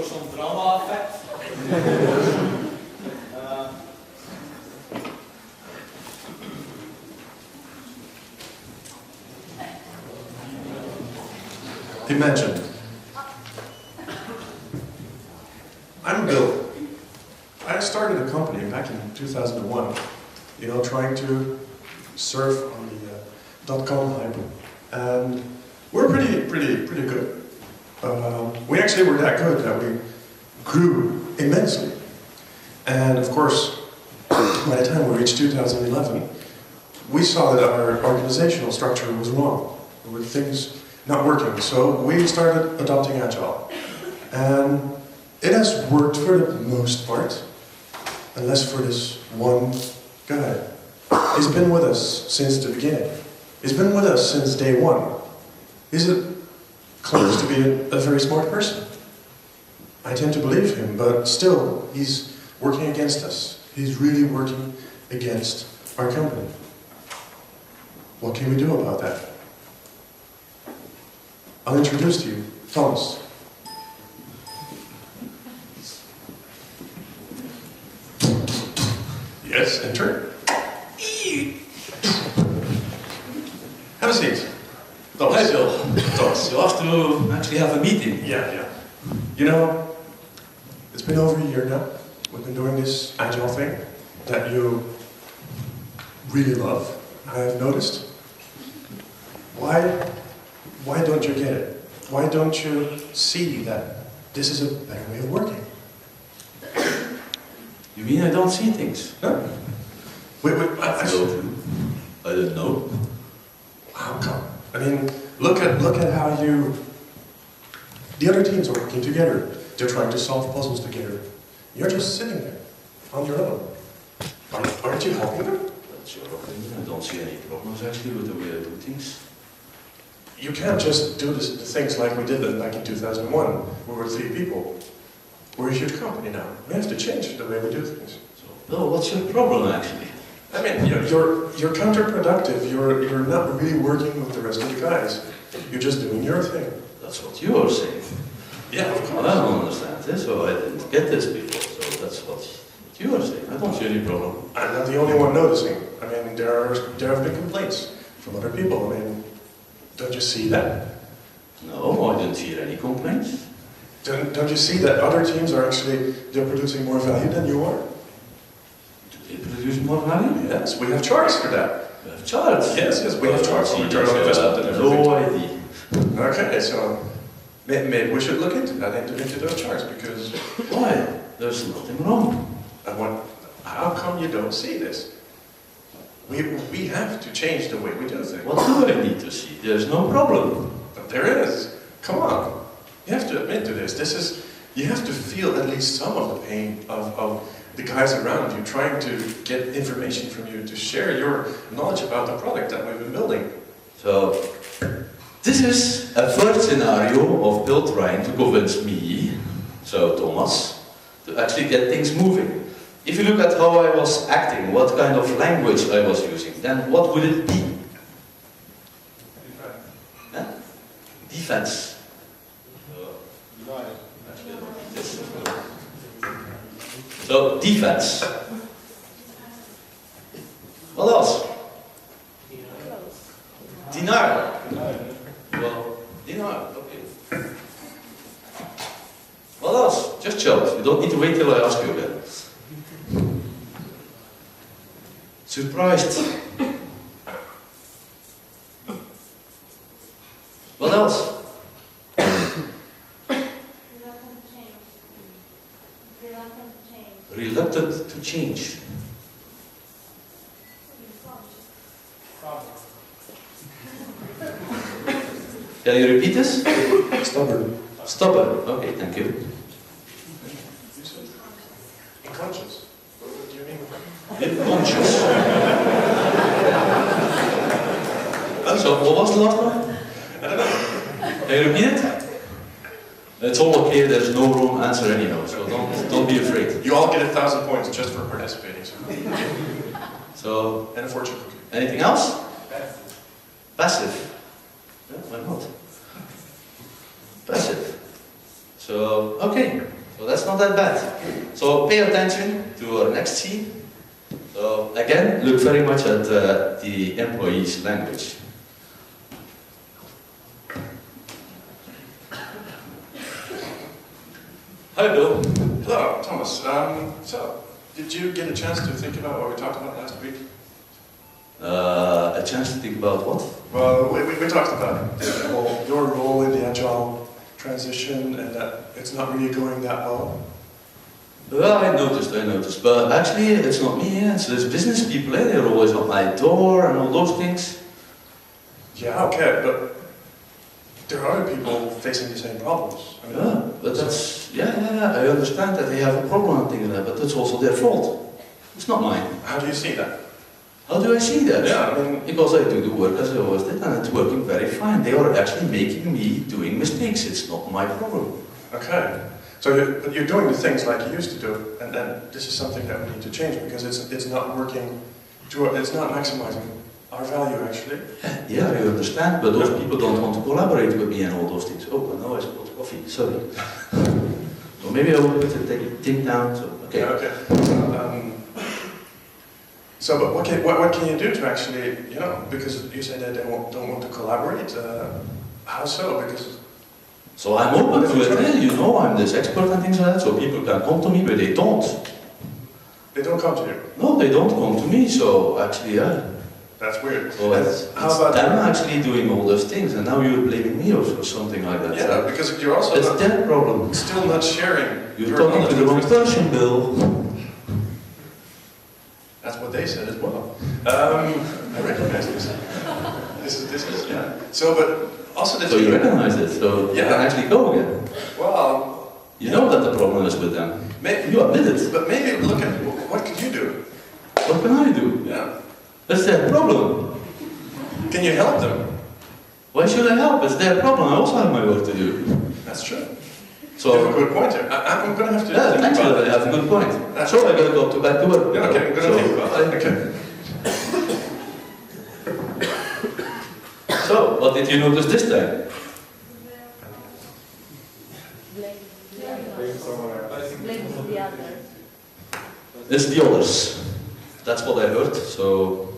for some drama effect. Imagine. I'm Bill. I started a company back in 2001, you know, trying to surf on the .com hype, and we're pretty good. We actually were that good that we grew immensely. And of course, by the time we reached 2011, we saw that our organizational structure was wrong. There were things not working, so we started adopting Agile. And it has worked for the most part, unless for this one guy. He's been with us since the beginning. He's been with us since day one. He's claims to be a very smart person. I tend to believe him, but still, he's working against us. He's really working against our company. What can we do about that? I'll introduce to you Thomas. Yes, enter. Have a seat. Hi Bill. Thomas. You have to actually have a meeting. Yeah. You know, it's been over a year now. We've been doing this Agile thing that you really love, I've noticed. Why don't you get it? Why don't you see that this is a better way of working? You mean I don't see things? No. I don't know. How come? I mean, look at how the other teams are working together. They're trying to solve puzzles together. You're just sitting there, on your own. Aren't you helping them? That's your opinion. I don't see any problems actually with the way I do things. You can't just do the things like we did back in 2001. We were 3 people. We're a huge company now. We have to change the way we do things. So, Bill, what's your problem actually? I mean, you're counterproductive. You're not really working with the rest of the guys. You're just doing your thing. That's what you are saying. Yeah, of course. Well, I don't understand this, so I didn't get this before. So that's what you are saying. I don't see any problem. I'm not the only one noticing. I mean, there have been complaints from other people. I mean, don't you see that? No, I didn't hear any complaints. Don't you see that other teams are they're producing more value than you are? Do they produce more value? Yes, we have charts for that. We have charts. Yes, we have charts on return on investment and everything. No idea. Okay, so maybe we should look into that, into those charts, because... Why? There's nothing wrong. How come you don't see this? We have to change the way we do things. What do I need to see? There's no problem. But there is. Come on. You have to admit to this. You have to feel at least some of the pain of the guys around you trying to get information from you, to share your knowledge about the product that we've been building. So, this is a third scenario of Bill trying to convince me, so Thomas, to actually get things moving. If you look at how I was acting, what kind of language I was using, then what would it be? Defense. So, defense. What else? Denial. Well, denial, okay. What else? Just shout. You don't need to wait till I ask you again. Surprised. What else? Reluctant to change. Can you repeat this? Stubborn. Stubborn. Okay, thank you. Unconscious. What do you mean? Unconscious. So, what was the last one? I don't know. Can you repeat it? It's all okay, there's no wrong answer anyhow, so don't be afraid. You all get 1,000 points just for participating. So, And a fortune cookie. anything else? Passive. Yeah, why not? Passive. So, okay. So that's not that bad. So pay attention to our next scene. So again, look very much at the employee's language. Hi Bill. Hello, Thomas. So, did you get a chance to think about what we talked about last week? A chance to think about what? Well, we talked about your role in the Agile transition and that it's not really going that well. Well, I noticed, but actually it's not me, it's business people, they're always at my door and all those things. Yeah, okay, but there are other people facing the same problems. I mean, Yeah, but that's, I understand that they have a problem and things like that, but that's also their fault. It's not mine. how do you see that? How do I see that? Yeah, I mean, Because I do the work as I always did and it's working very fine. They are actually making me doing mistakes, it's not my problem. okay. So you're doing the things like you used to do, and then this is something that we need to change because it's not working, it's not maximizing our value actually. Yeah, I understand, but those people don't want to collaborate with me and all those things. Oh, and now I spilled coffee, sorry. So maybe I will put the thing down, so, okay. Yeah, okay. So, but what can you do to actually, because you said that they don't want to collaborate. How so? Because So I'm open to it, I'm this expert and things like that, so people can come to me, but they don't. they don't come to you. No, they don't come to me, so actually, That's weird. So it's them actually doing all those things, and now you're blaming me or something like that. Yeah, because you're also it's their problem. still not sharing. You're talking to the wrong person, Bill. That's what they said as well. I recognize this. This is yeah. So, but also that So you recognize it, so you can actually go again. Well, you know that the problem is with them. You admit it. But maybe look at what could you do? What can I do? Yeah. That's their problem. Can you help them? Why should I help? It's their problem. I also have my work to do. That's true. So you have a good point here. I'm going to have to think thanks, about I have a good point. So I got to go back to work. Yeah, okay, I'm going to think about it. Okay. So, what did you notice this time? Blame the others. It's the others. That's what I heard, so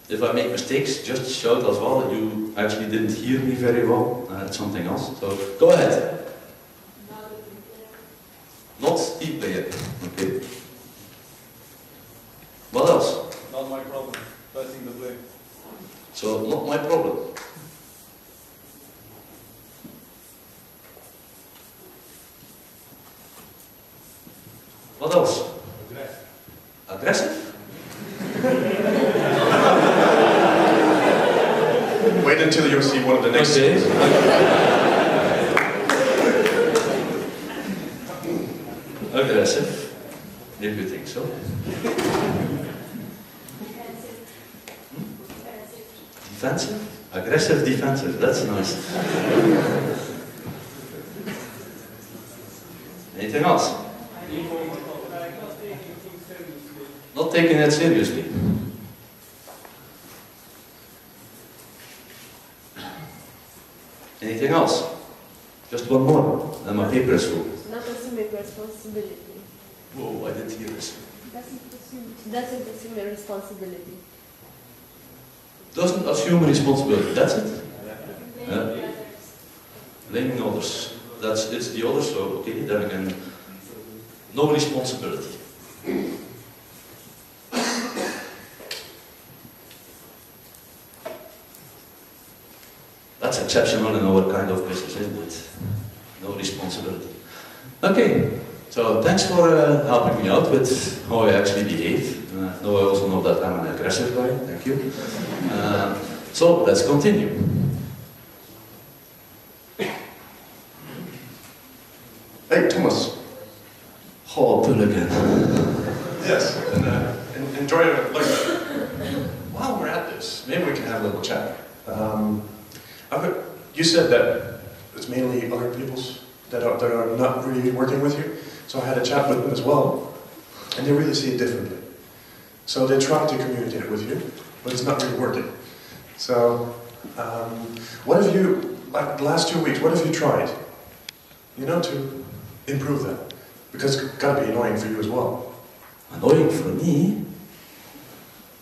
if I make mistakes, just shout as well that you actually didn't hear me very well. It's something else. So go ahead. Not team player. Okay. What else? Not my problem. Passing the blame. So not my problem. What else? Aggressive? Wait until you see one of the next. Okay. Aggressive. If you think so. Defensive? Aggressive, defensive. That's nice. Anything else? Not taking it seriously. Anything else? Just one more, and my paper is full. Not assuming responsibility. Whoa, I didn't hear this. Doesn't assume a responsibility. Doesn't assume responsibility, that's it? Yeah. Blaming others. It's the others, so okay, then again, no responsibility. That's exceptional in our kind of business, isn't it? No responsibility. Okay, so thanks for helping me out with how I actually behave. Now I also know that I'm an aggressive guy, thank you. So let's continue. Hey, Thomas. Oh, Bill again. Yes, and enjoy your lecture. While we're at this, maybe we can have a little chat. You said that it's mainly other people's that are not really working with you. So I had a chat with them as well, and they really see it differently. So they try to communicate with you, but it's not really working. So, what have you, like the last 2 weeks, what have you tried? you know, to improve that? Because it's got to be annoying for you as well. Annoying for me?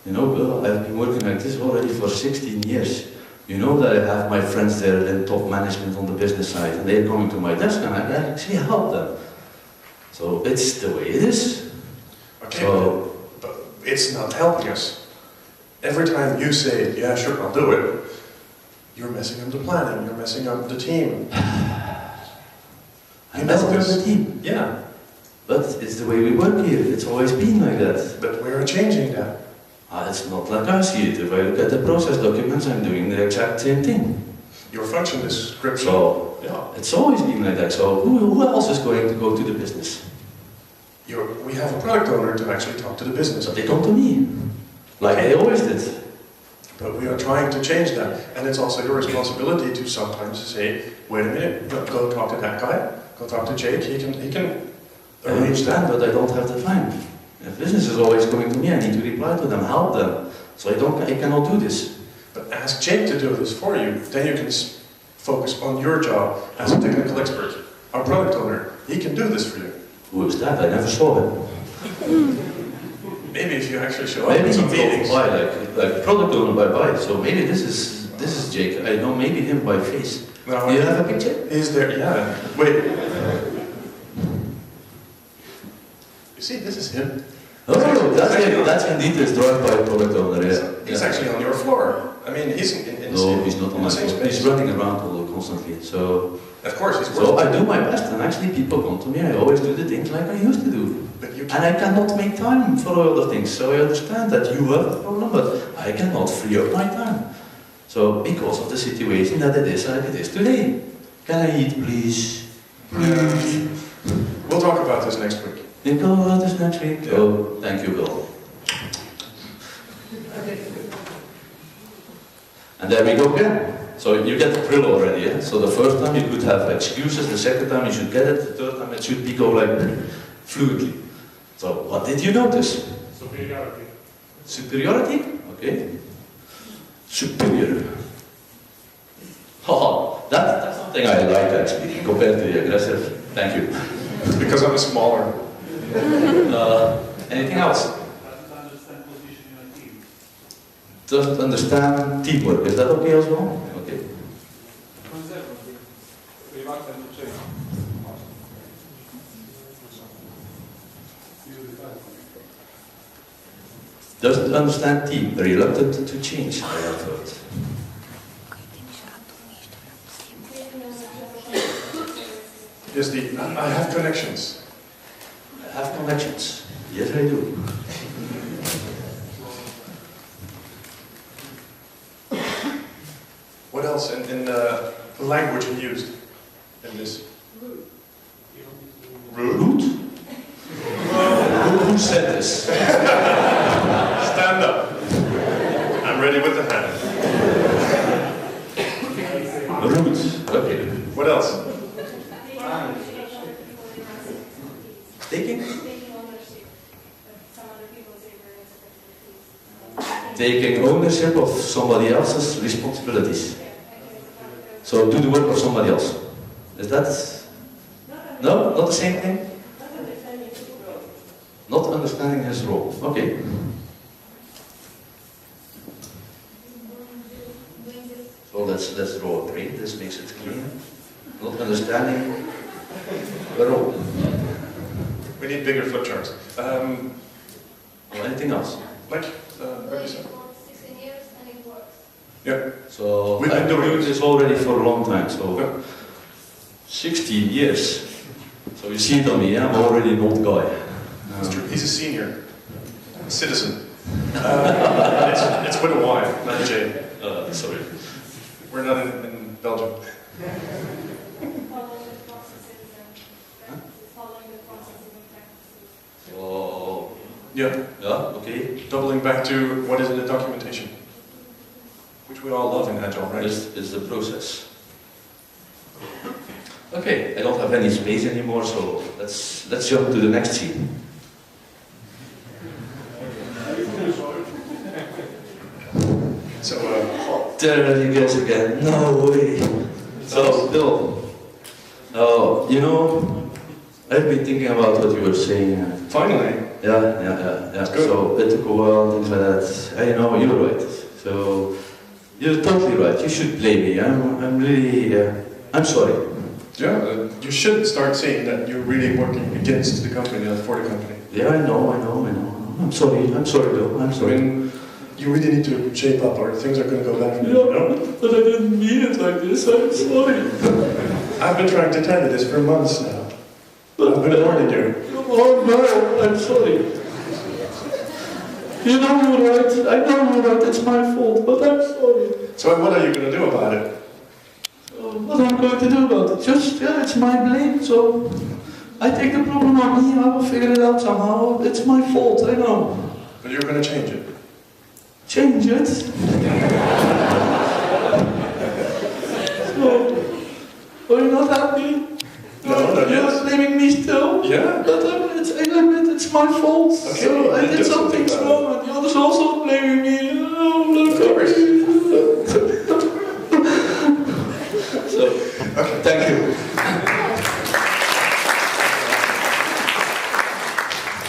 You know, Bill, I've been working like this already for 16 years. You know that I have my friends there in top management on the business side, and they're coming to my desk and I actually help them. So it's the way it is. Okay, So, but it's not helping us. Every time you say, yeah, sure, I'll do it, you're messing up the planning, you're messing up the team. I'm messing up the team. Yeah. But it's the way we work here. It's always been like that. But we're changing that. It's not like I see it. If I look at the process documents, I'm doing the exact same thing. Your function description. So, yeah. it's always been like that. So, who else is going to go to the business? We have a product owner to actually talk to the business. So they come to me, like they always did. But we are trying to change that. And it's also your responsibility to sometimes say, wait a minute, go talk to that guy, go talk to Jake, he can I arrange that. understand, but I don't have the time. If business is always coming to me, I need to reply to them, help them. So I cannot do this. But ask Jake to do this for you. Then you can focus on your job as a technical expert. Our product owner, he can do this for you. Who is that? I never saw him. Maybe if you actually show up Maybe in he some meetings. by like product owner by. So maybe this is Jake. I know maybe him by face. No, Do you have a picture? Is there? Yeah. Wait. You see, this is him. Oh, that's indeed his drive by product owner. Yeah. He's actually on your floor. I mean, he's in No, he's not on my the same floor. space. He's running around constantly. So Of course, he's So working. I do my best, and actually people come to me, I always do the things like I used to do. But you And I cannot make time for other things, so I understand that you have a problem, but I cannot free up my time. So, because of the situation that it is like it is today. Can I eat, please? We'll talk about this next week. You go about this next week? Yeah. Oh, thank you, Bill. And there we go again. So you get the drill already, yeah? So the first time you could have excuses, the second time you should get it, the third time it should be go like fluidly. So what did you notice? Superiority. Superiority? Okay. Superior. Haha, that's something I like actually, compared to the aggressive. Thank you. Because I'm smaller. Anything else? Doesn't understand position in a team. Doesn't understand teamwork. Is that okay as well? Okay. Conservative. Reluctant to change. Doesn't understand team. Reluctant to change, I have heard. Yes, I have connections. I have connections. Yes, I do. What else in the language you used in this? Rude? Who said this? Stand up. I'm ready with the hand. Rude. Okay. What else? Taking? Taking ownership of somebody else's responsibilities. So do the work of somebody else. Is that... No? Not the same thing? Not understanding his role. Okay. So let's draw a brain. This makes it clear. Not understanding the role. We need bigger flip charts. Or anything else? Like, what you said? 16 years and it works. Yeah. So We've been I've been doing doing this. this already for a long time. So Yeah. 16 years. So you see it on me, I'm already an old guy. That's true. He's a senior. A citizen. It's with a Y, not a J. Sorry. We're not in Belgium. Following the processes and practices. Following the processes and practices. So, Yeah. okay. Doubling back to what is in the documentation, which we all love in Agile, right? This is the process. Okay, I don't have any space anymore, so let's jump to the next scene. So, There he goes again. No way. So, Bill, Oh, you know, I've been thinking about what you were saying. Finally. Yeah. That's good. So it took a while, things like that. I know, you're right. So, you're totally right. You should blame me. I'm really, I'm sorry. Yeah, you should start seeing that you're really working against the company, not for the company. Yeah, I know. I'm sorry, Bill. I'm I sorry. mean, you really need to shape up or things are going to go bad for you, Yeah, you know? but I didn't mean it like this. I'm sorry. I've been trying to tell you this for months now. I've been warning you. Oh no, I'm sorry. You know you're right. I know you're right. It's my fault, but I'm sorry. So what are you going to do about it? What am I going to do about it? Just, it's my blame, so I take the problem on me. I will figure it out somehow. It's my fault, I know. But you're going to change it. Change it? So, are you not happy? No, not You're yet. blaming me still? Yeah. But I admit it's my fault. Okay, So I then did do something something wrong, and the others also blaming me. Oh, look Of course. So, Okay. thank you.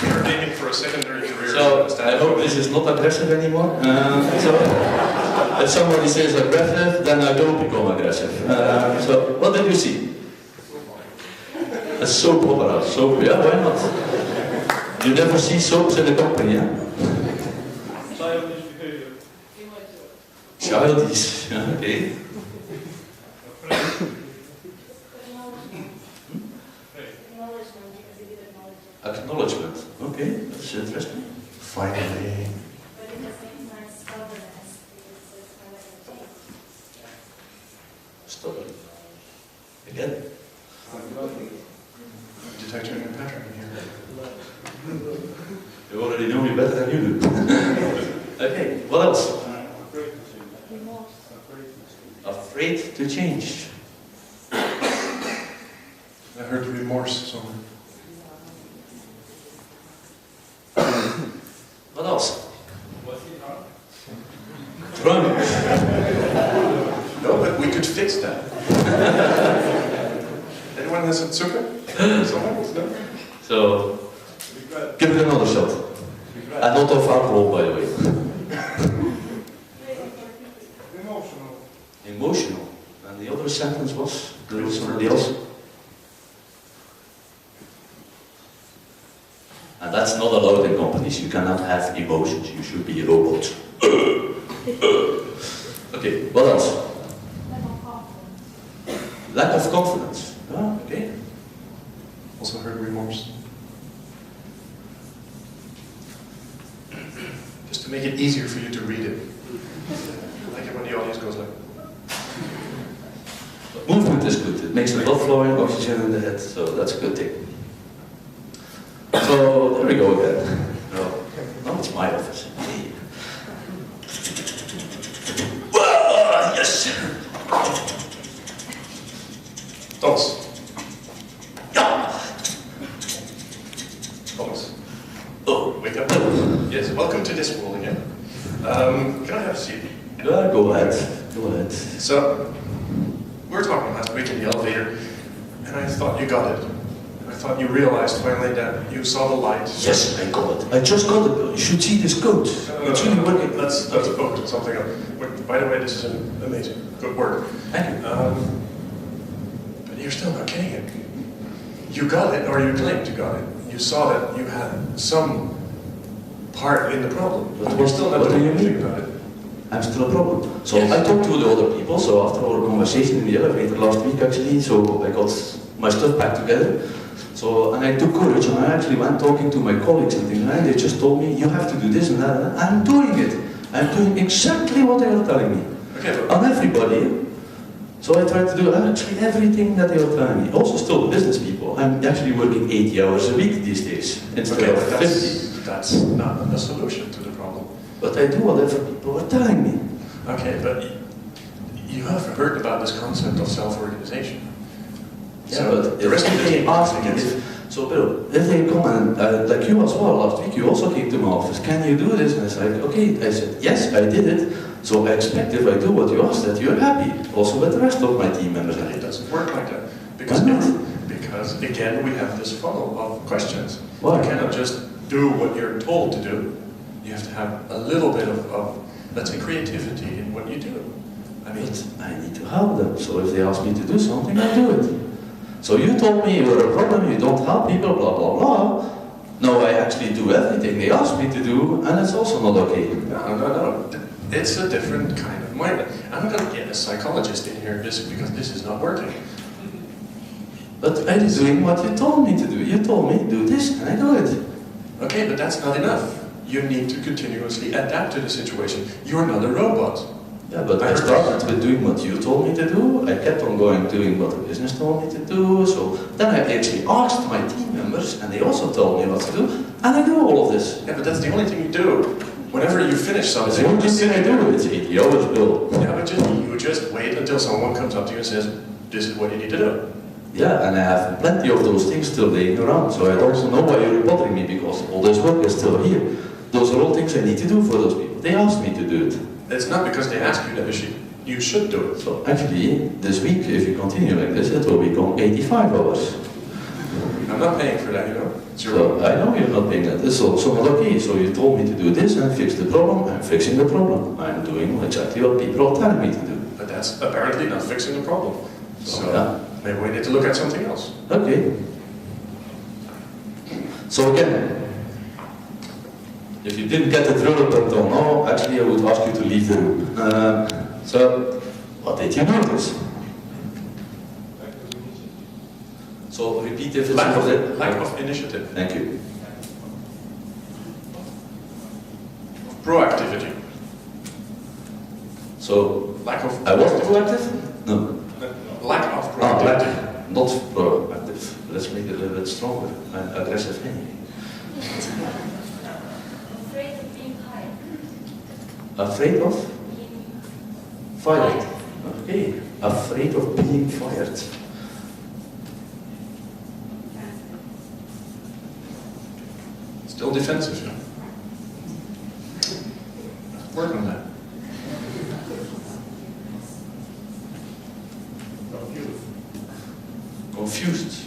You're aiming for a secondary career. So, I hope this is not aggressive anymore. So, if somebody says aggressive, then I don't become aggressive. So, what did you see? A soap opera. Soap, yeah, why not? You never see soaps in a company, yeah? Childish behavior. Childish, yeah, okay. Acknowledgement, because he did acknowledge it. Acknowledgement, okay, that's interesting. Finally. But at the same time, stubbornness, because it's never going to change. Stubborn. Again. Detecting a pattern here. You already know me better than you do. Okay, what else? Remorse. Afraid to change. I heard remorse somewhere. What else? Was he drunk? Drunk. No, but we could fix that. Anyone has a zucker? Someone? No? So, Regret. give it another shot. Regret. And not of alcohol, by the way. Emotional. Emotional. And the other sentence was, there was somebody else. And that's not allowed in companies. You cannot have emotions. You should be robots. Okay, what else? Lack Lack of confidence. of confidence. Ah, okay. Also heard remorse. Just to make it easier for you to read it. I like it when the audience goes like, Movement is good. It makes the blood flowing, oxygen in the head, so that's a good thing. So, there we go again. Now it's my office. Hey. Whoa, yes! Thomas. Yeah! Thomas. Oh, Wake up. Yes, welcome to this world again. Can I have a seat? yeah, go ahead. Go ahead. So, we were talking last week in the elevator, and I thought you got it. I thought you realized finally that you saw the light. Yes, I got it. I just got it. You should see this code. It's really working. Let's focus on something else. By the way, this is amazing. Good work. Thank you. But you're still not getting it. You got it, or you claimed you got it. You saw that you had some part in the problem. But But you're still not what do doing you anything mean? about it. I'm still a problem. So Yes. I talked to the other people, so after our conversation in the elevator last week actually, so I got my stuff back together. So, and I took courage and I actually went talking to my colleagues and things, and they just told me, you have to do this and that, and I'm doing it. I'm doing exactly what they are telling me. Okay, but On everybody. So I try to do actually everything that they are telling me. Also still the business people. I'm actually working 80 hours a week these days, instead okay, of but 50. that's not a solution to the problem. But I do whatever people are telling me. Okay, but you have heard about this concept of self-organization. Yeah, So but the rest of the they team ask me is if, so Bill, if they come and, like you as well, last week you also came to my office, can you do this? And I said, okay, I said, yes, I did it. So I expect if I do what you asked that you're happy, also with the rest of my team members. It doesn't work like that. Because, Why not? because again, we have this funnel of questions. Why? You cannot just do what you're told to do. You have to have a little bit of let's say, creativity in what you do. I mean, But I need to help them. So if they ask me to do something, I do it. So you told me you're a problem, you don't help people, blah, blah, blah. No, I actually do everything they ask me to do, and it's also not okay. no. It's a different kind of mind. I'm not going to get a psychologist in here just because this is not working. But I'm doing what you told me to do. You told me to do this, and I do it. Okay, but that's not enough. You need to continuously adapt to the situation. You're not a robot. Yeah, but I started with doing what you told me to do. I kept on going doing what the business told me to do. So then I actually asked my team members, and they also told me what to do, and I do all of this. Yeah, but that's the only thing you do. Whenever you finish That's something, the only thing I do. It's 80 hours, Bill. Yeah, but you just wait until someone comes up to you and says, this is what you need to do. Yeah, and I have plenty of those things still laying around. So I don't know why you're bothering me, because all this work is still here. Those are all things I need to do for those people. They asked me to do it. It's not because they ask you that you should do it. So actually, this week, if you continue like this, it will become 85 hours. I'm not paying for that, you know. It's your So I know you're not paying that. This is also not okay. So you told me to do this and fix the problem. I'm fixing the problem. I'm doing exactly what people are telling me to do. But that's apparently not fixing the problem. So yeah. maybe we need to look at something else. Okay. So again, if you didn't get the drill up until now, actually I would ask you to leave the room. So, what did you notice? So repeat if it's Lack of initiative. Thank you. Proactivity. So, Lack of I wasn't proactive? No. Lack of Ah, proactivity. lack. Not proactive. Let's make it a little bit stronger. I'm aggressive anyway. Afraid of being hired. Afraid of? Being Fired. Okay. Afraid of being fired. Still defensive, yeah. Work on that. Confused.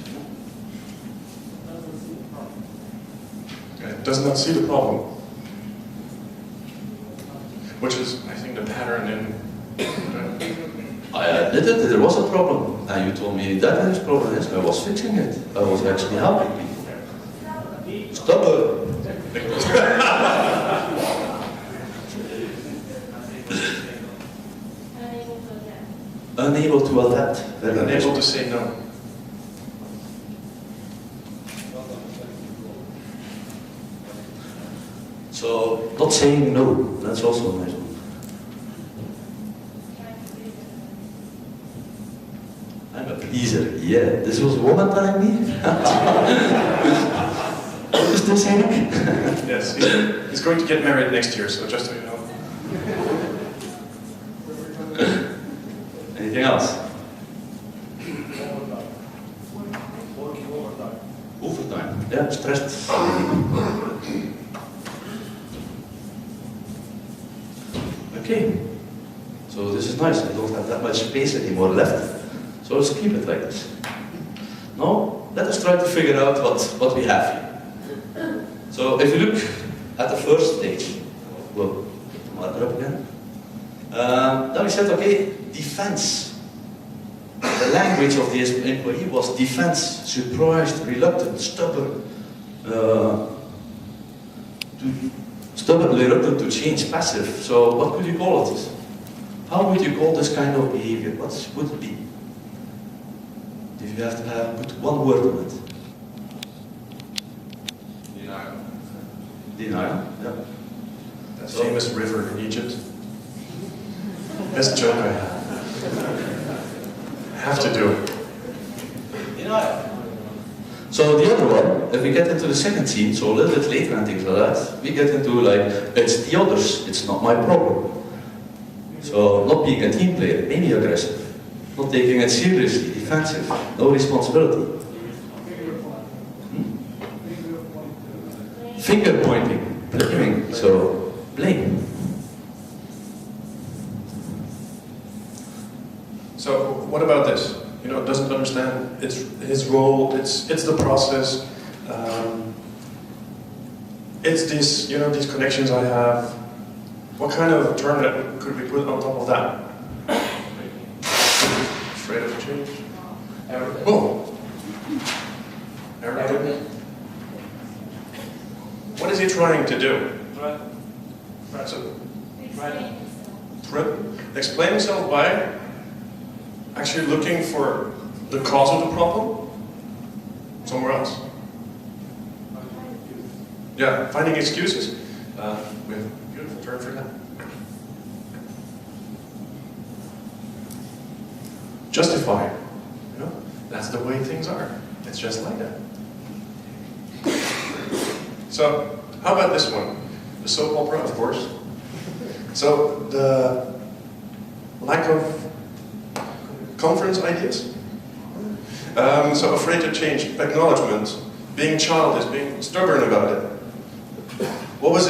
Does not see the problem. Which is, I think, the pattern in... I admitted that there was a problem. And you told me that this problem is, I was fixing it. I was actually helping people. Stubborn. unable to adapt. Unable to adapt. Very unable nice. to say no. So, not saying no. That's also a nice one. I'm a pleaser. Yeah. This was a woman telling me. Is this Erik? Yes, he's going to get married next year, so just so you know. Anything else? Overtime. Yeah, stressed. Okay. So this is nice. I don't have that much space anymore left. So let's keep it like this. Now, let us try to figure out what we have here. So if you look at the first stage, we'll put the marker up again. Then we said, okay, defense. The language of the employee was defense, surprised, reluctant, stubborn, reluctant to change, passive. So what could you call it? How would you call this kind of behavior? What would it be? If you have to put one word on it. Denial. Denial, yeah. That famous river in Egypt. Best joke I have to do. Denial. So the other one, if we get into the second scene, so a little bit later and things like that, we get into like, it's the others, it's not my problem. So not being a team player, maybe aggressive. Not taking it seriously, defensive, no responsibility. Finger pointing, blaming, so blame. So, what about this? doesn't understand his role. It's the process. It's these connections I have. What kind of term that could we put on top of that? Afraid of change? Oh. Arrogant. What is he trying to do? So, explain himself by actually looking for the cause of the problem somewhere else. Yeah, finding excuses. We have a beautiful term for that. Justify. That's the way things are. It's just like that. So, how about this one? The soap opera, of course. So, the lack of conference ideas. So, afraid to change, acknowledgement, being childish, being stubborn about it. What was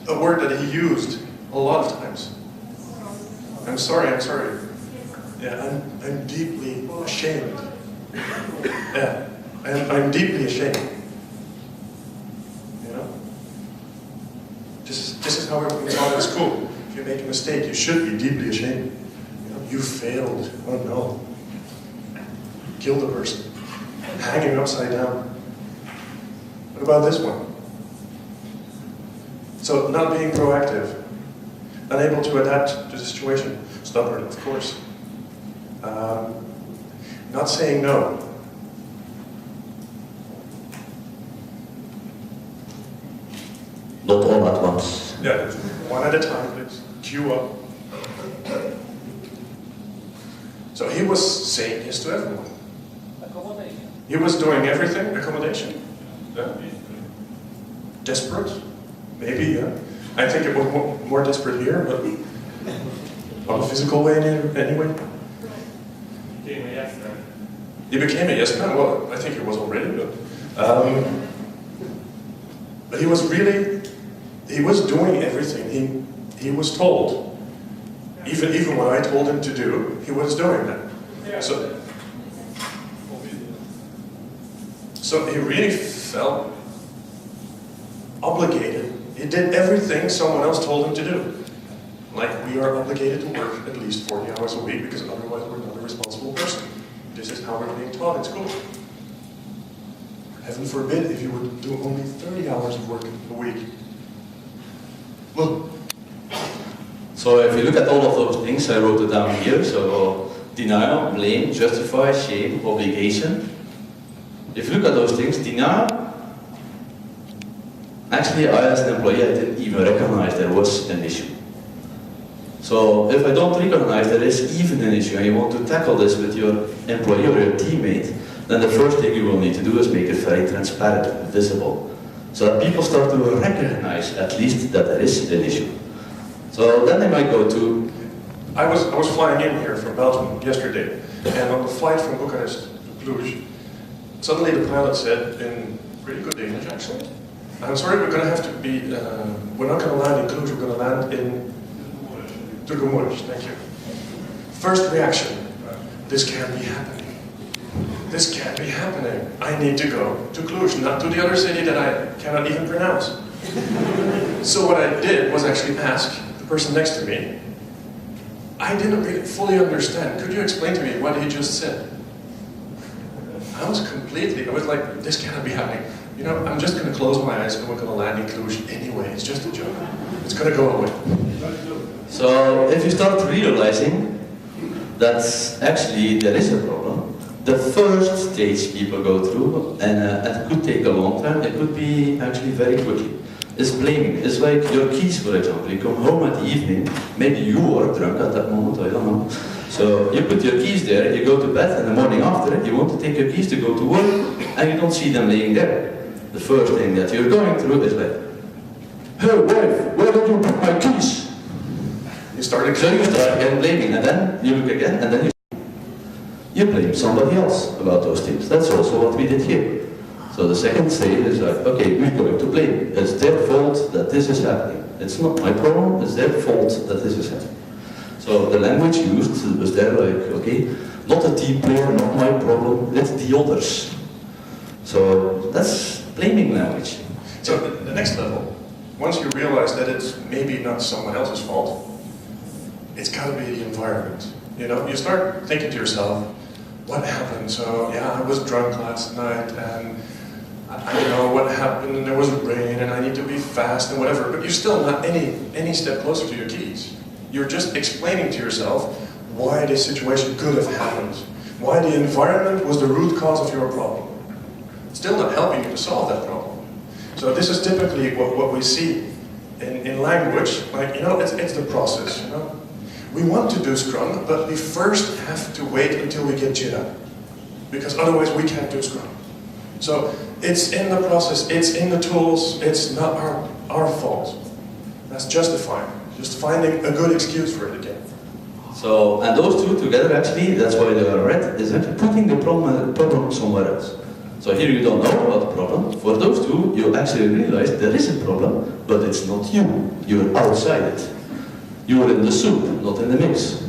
a word that he used a lot of times? I'm sorry. Yeah, I'm deeply ashamed. Yeah, I'm deeply ashamed. This is how we're taught at school. If you make a mistake, you should be deeply ashamed. You failed. Oh no. Kill the person. Hang him upside down. What about this one? So, not being proactive. Unable to adapt to the situation. Stubborn, of course. Not saying no. Not all at once. Yeah, one at a time, please. Queue up. So he was saying yes to everyone. Accommodation. He was doing everything. Accommodation. Yeah. Desperate? Maybe, yeah. I think it was more desperate here, but on a physical way anyway. Became a yes man. He became a yes man. Well, I think he was already, but he was doing everything he was told. Even what I told him to do, he was doing that. So he really felt obligated. He did everything someone else told him to do. Like we are obligated to work at least 40 hours a week because otherwise we're not a responsible person. This is how we're being taught in school. Heaven forbid if you would do only 30 hours of work a week. Well, so if you look at all of those things, I wrote it down here. So denial, blame, justify, shame, obligation. If you look at those things, denial, actually I as an employee, I didn't even recognize there was an issue. So if I don't recognize there is even an issue and you want to tackle this with your employee or your teammate, then the first thing you will need to do is make it very transparent, visible, so that people start to recognize at least that there is an issue. So then they might go to... I was flying in here from Belgium yesterday, and on the flight from Bucharest to Cluj, suddenly the pilot said, in pretty good English actually, I'm sorry, we're going to have to be, we're not going to land in Cluj, we're going to land in Talboom, thank you. First reaction, this can't be happening. This can't be happening. I need to go to Cluj, not to the other city that I cannot even pronounce. So what I did was actually ask the person next to me, I didn't really fully understand. Could you explain to me what he just said? I was like, this cannot be happening. I'm just going to close my eyes and we're going to land in Cluj anyway. It's just a joke. It's going to go away. So if you start realizing that actually there is a problem, the first stage people go through, and it could take a long time, it could be actually very quickly, is blaming. It's like your keys, for example. You come home at the evening, maybe you are drunk at that moment, I don't know. So you put your keys there, you go to bed, and the morning after, you want to take your keys to go to work, and you don't see them laying there. The first thing that you're going through is like, hey wife, where did you put my keys? You start again blaming, and then you look again, and then you blame somebody else about those things. That's also what we did here. So the second stage is like, okay, we're going to blame. It's their fault that this is happening. It's not my problem, it's their fault that this is happening. So the language used was there like, okay, Not a team player, not my problem, it's the others. So that's blaming language. So the next level, once you realize that it's maybe not someone else's fault, it's got to be the environment. You know, you start thinking to yourself, what happened? So yeah, I was drunk last night and I don't know what happened and there was rain and I need to be fast and whatever, but you're still not any step closer to your keys. You're just explaining to yourself why this situation could have happened, why the environment was the root cause of your problem. It's still not helping you to solve that problem. So this is typically what we see in language, like, you know, it's the process, you know. We want to do Scrum, but we first have to wait until we get Jira, because otherwise we can't do Scrum. So it's in the process, it's in the tools, it's not our fault. That's justifying, just finding a good excuse for it again. So, and those two together actually, that's why they are red, is actually putting the problem somewhere else. So here you don't know about the problem. For those two, you actually realize there is a problem, but it's not you. You're outside it. You're in the soup, not in the mix.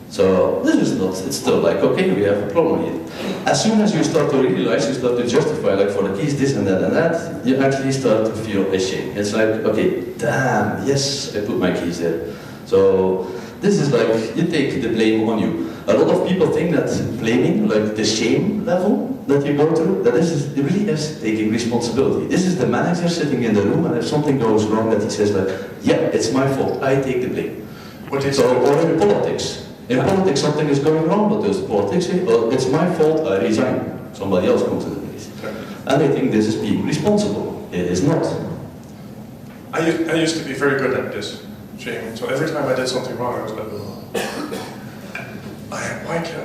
So this is not, it's still like, okay, we have a problem here. As soon as you start to realize, you start to justify, like for the keys, this and that, you actually start to feel ashamed. It's like, okay, damn, yes, I put my keys there. So this is like, you take the blame on you. A lot of people think that blaming, like the shame level that you go through, that it really is taking responsibility. This is the manager sitting in the room, and if something goes wrong, that he says like, yeah, it's my fault, I take the blame. So, or in politics. In politics, something is going wrong, but there's politics say, oh, it's my fault, I resign. Somebody else comes to the place. And they think this is being responsible. It is not. I used to be very good at this, shame. So every time I did something wrong, I was like, oh.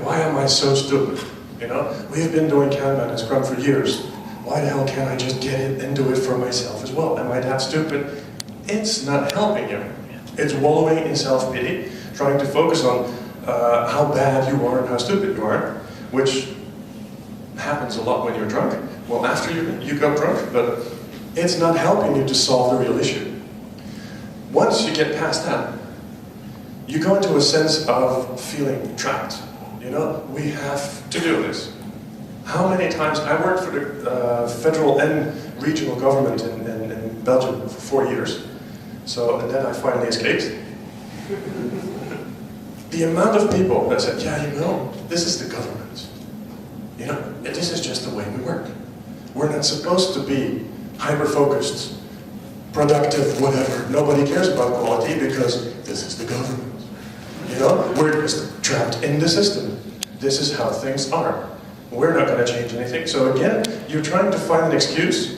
Why am I so stupid? You know, we've been doing Kanban and Scrum for years. Why the hell can't I just get it and do it for myself as well? Am I that stupid? It's not helping you. It's wallowing in self-pity, trying to focus on how bad you are and how stupid you are, which happens a lot when you're drunk. Well, after you got drunk, but it's not helping you to solve the real issue. Once you get past that, you go into a sense of feeling trapped. You know, we have to do this. How many times, I worked for the federal and regional government in Belgium for 4 years. So, and then I finally escaped. The amount of people that said, yeah, you know, this is the government. You know, this is just the way we work. We're not supposed to be hyper-focused, productive, whatever. Nobody cares about quality because this is the government. You know, we're just trapped in the system. This is how things are. We're not going to change anything. So again, you're trying to find an excuse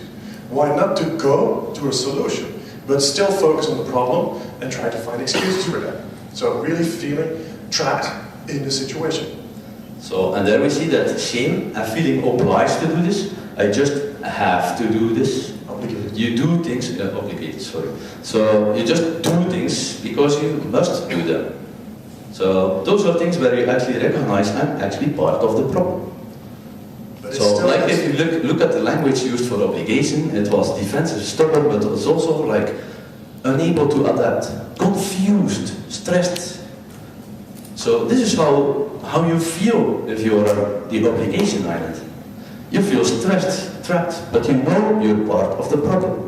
why not to go to a solution, but still focus on the problem and try to find excuses for that. So really feeling trapped in the situation. So, and there we see that shame and feeling obliged to do this. I just have to do this. Obligated. You do things, obligated, sorry. So you just do things because you must do them. So those are things where you actually recognize I'm actually part of the problem. But So like if you look at the language used for obligation, it was defensive, stubborn, but it was also like unable to adapt, confused, stressed. So this is how you feel if you are the obligation island. You feel stressed, trapped, but you know you're part of the problem.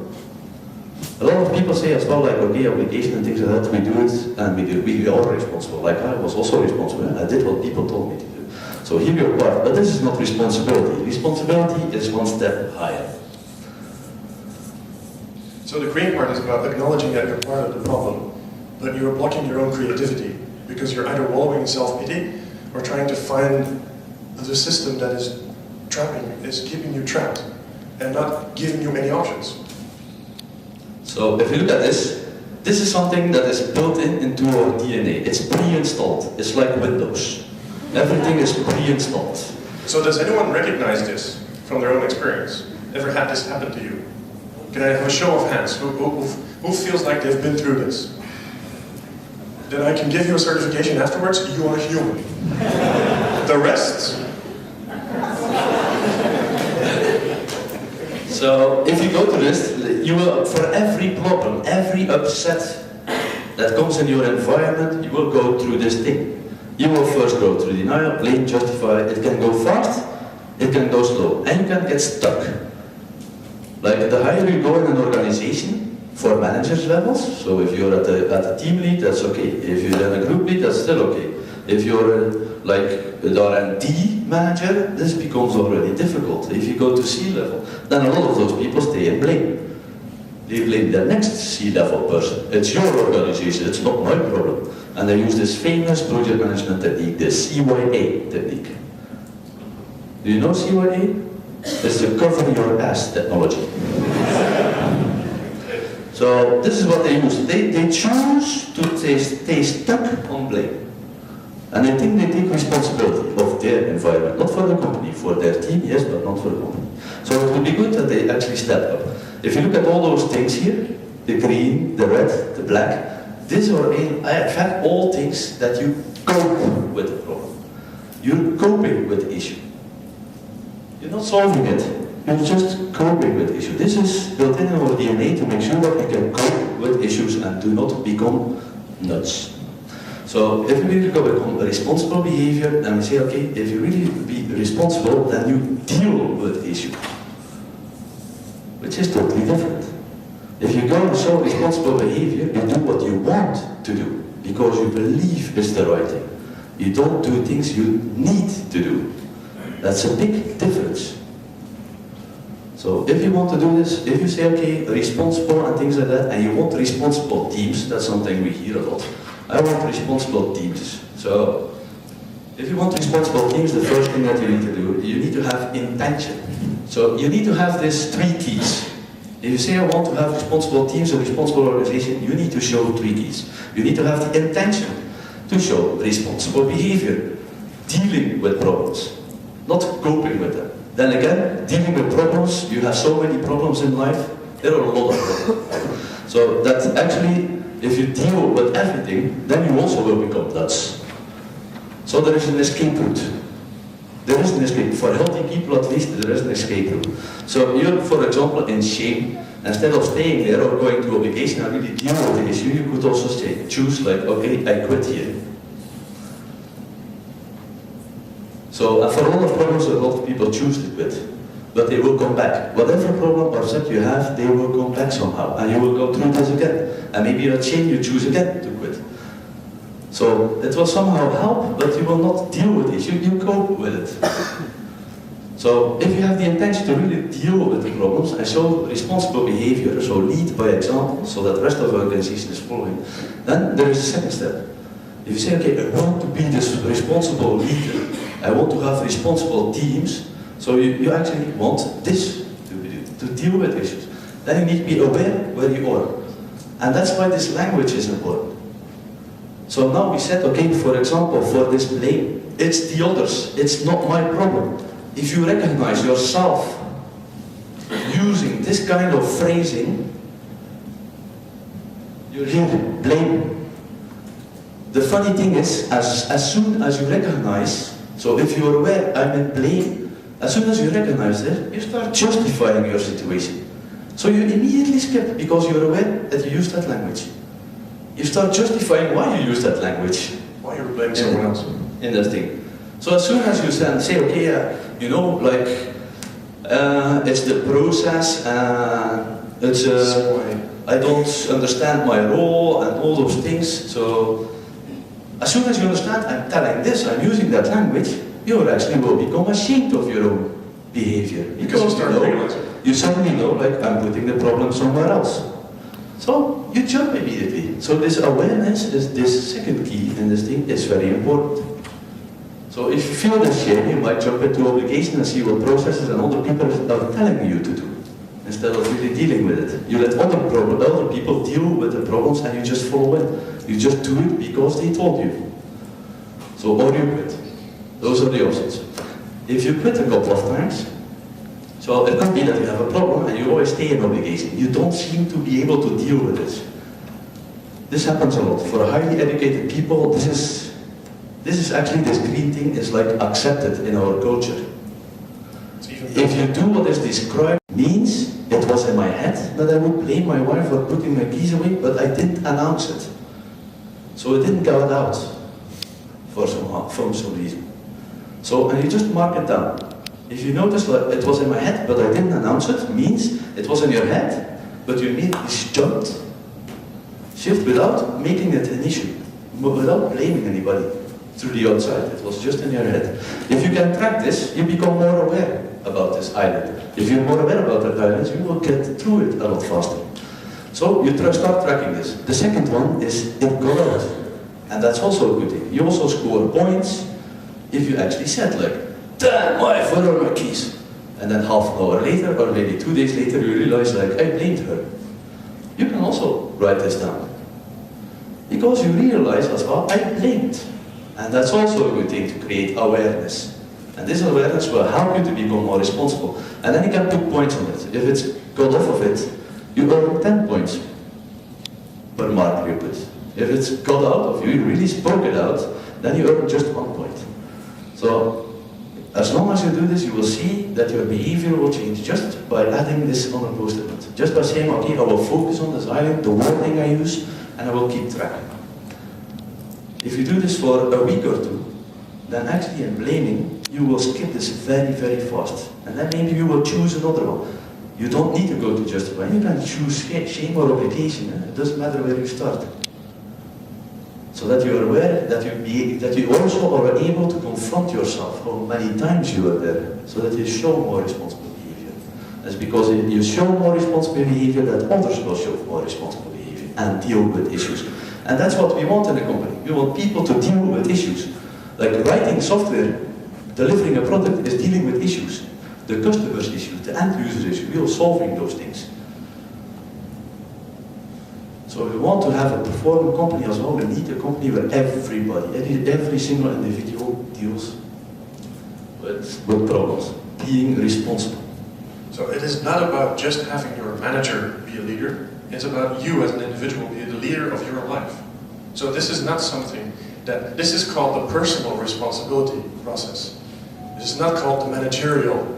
A lot of people say as well, like, okay, obligation and things like that, we do it, and we are responsible. Like, I was also responsible, I did what people told me to do. So here you're part, but this is not responsibility. Responsibility is one step higher. So the green part is about acknowledging that you're part of the problem, but you're blocking your own creativity, because you're either wallowing in self-pity, or trying to find the system that is keeping you trapped, and not giving you any options. So if you look at this is something that is built into our DNA. It's pre-installed. It's like Windows. Everything is pre-installed. So does anyone recognize this from their own experience? Ever had this happen to you? Can I have a show of hands? Who feels like they've been through this? Then I can give you a certification afterwards, you are human. The rest? So if you go to this, you will, for every problem, every upset that comes in your environment, you will go through this thing. You will first go through denial, blame, justify. It can go fast, it can go slow, and you can get stuck. Like the higher you go in an organization, for managers levels, so if you're at a team lead, that's okay. If you're in a group lead, that's still okay. If you're like an R&D manager, this becomes already difficult. If you go to C-level, then a lot of those people stay and blame. They blame their next C-level person. It's your organization, it's not my problem. And they use this famous project management technique, the CYA technique. Do you know CYA? It's the cover your ass technology. So this is what they use. They choose to stay stuck on blame. And I think they take responsibility of their environment, not for the company, for their team, yes, but not for the company. So it would be good that they actually step up. If you look at all those things here, the green, the red, the black, these are in fact all things that you cope with the problem. You're coping with the issue. You're not solving it. You're just coping with issues. This is built in our DNA to make sure that we can cope with issues and do not become nuts. So if you really become a responsible behavior, then we say, okay, if you really be responsible, then you deal with issues. Which is totally different. If you go and show responsible behavior, you do what you want to do, because you believe it's the right thing. You don't do things you need to do. That's a big difference. So if you want to do this, if you say, okay, responsible and things like that, and you want responsible teams, that's something we hear a lot. I want responsible teams. So if you want responsible teams, the first thing that you need to do, you need to have intention. So you need to have these 3 keys. If you say I want to have responsible teams, a responsible organization, you need to show 3 keys. You need to have the intention to show responsible behavior, dealing with problems, not coping with them. Then again, dealing with problems, you have so many problems in life, there are a lot of problems. So that actually, if you deal with everything, then you also will become nuts. So there is an escape route. There is an escape. For healthy people at least, there is an escape route. So you're, for example, in shame, instead of staying there or going to obligation and really deal with the issue, you could also say, choose like, okay, I quit here. So, and for a lot of problems, a lot of people choose to quit, but they will come back. Whatever problem or set you have, they will come back somehow, and you will go through this again. And maybe you're shame, you choose again to quit. So, it will somehow help, but you will not deal with it, you cope with it. So, if you have the intention to really deal with the problems and show responsible behavior, so lead by example, so that the rest of the organization is following, then there is a second step. If you say, okay, I want to be this responsible leader, I want to have responsible teams, so you actually want this to deal with issues. Then you need to be aware where you are. And that's why this language is important. So now we said, okay, for example, for this blame, it's the others, it's not my problem. If you recognize yourself using this kind of phrasing, you're here, blame. The funny thing is, as soon as you recognize, so if you're aware, I'm in blame, as soon as you recognize it, you start justifying your situation. So you immediately skip, because you're aware that you use that language. You start justifying why you use that language. Why you're blaming someone else. In that thing. So as soon as you say, okay, you know, like, it's the process, it's, I don't understand my role, and all those things, so as soon as you understand, I'm telling this, I'm using that language, you actually will become ashamed of your own behavior. Because you suddenly know, like, I'm putting the problem somewhere else. So you jump immediately. So this awareness, is this second key in this thing, is very important. So if you feel this shame, you might jump into obligation and see what processes and other people are telling you to do, instead of really dealing with it. You let other people deal with the problems and you just follow it. You just do it because they told you. So, or you quit. Those are the options. If you quit a couple of times, so it could be that you have a problem and you always stay in obligation. You don't seem to be able to deal with this. This happens a lot. For highly educated people, this is actually, this green thing is like accepted in our culture. If you do what is described, means it was in my head that I would blame my wife for putting my keys away, but I didn't announce it. So it didn't get out. for some reason. So, and you just mark it down. If you notice, like, it was in my head, but I didn't announce it, means it was in your head, but you immediately jumped. Shift without making it an issue, without blaming anybody through the outside. It was just in your head. If you can track this, you become more aware about this island. If you're more aware about that island, you will get through it a lot faster. So you start tracking this. The second one is it got out. And that's also a good thing. You also score points if you actually said like, damn, where are my keys? And then half an hour later, or maybe 2 days later, you realize like, I blamed her. You can also write this down. Because you realize as well, I blamed. And that's also a good thing to create awareness. And this awareness will help you to become more responsible. And then you can put points on it. If it's got off of it, you earn 10 points per mark you put. If it's got out of you, you really spoke it out, then you earn just 1 point. So, as long as you do this, you will see that your behavior will change just by adding this on a post-it note. Just by saying, okay, I will focus on this island, the wording I use, and I will keep track. If you do this for a week or two, then actually in blaming, you will skip this very, very fast. And then maybe you will choose another one. You don't need to go to justify. You can choose shame or obligation. It doesn't matter where you start. So that you are aware that you also are able to confront yourself how many times you are there, so that you show more responsible behavior. That's because you show more responsible behavior that others will show more responsible behavior and deal with issues. And that's what we want in a company. We want people to deal with issues. Like writing software, delivering a product is dealing with issues. The customer's issue, the end user issue, we are solving those things. So we want to have a performing company as well. We need a company where everybody, every single individual deals with problems, being responsible. So it is not about just having your manager be a leader, it's about you as an individual being the leader of your life. So this is not something this is called the personal responsibility process. This is not called the managerial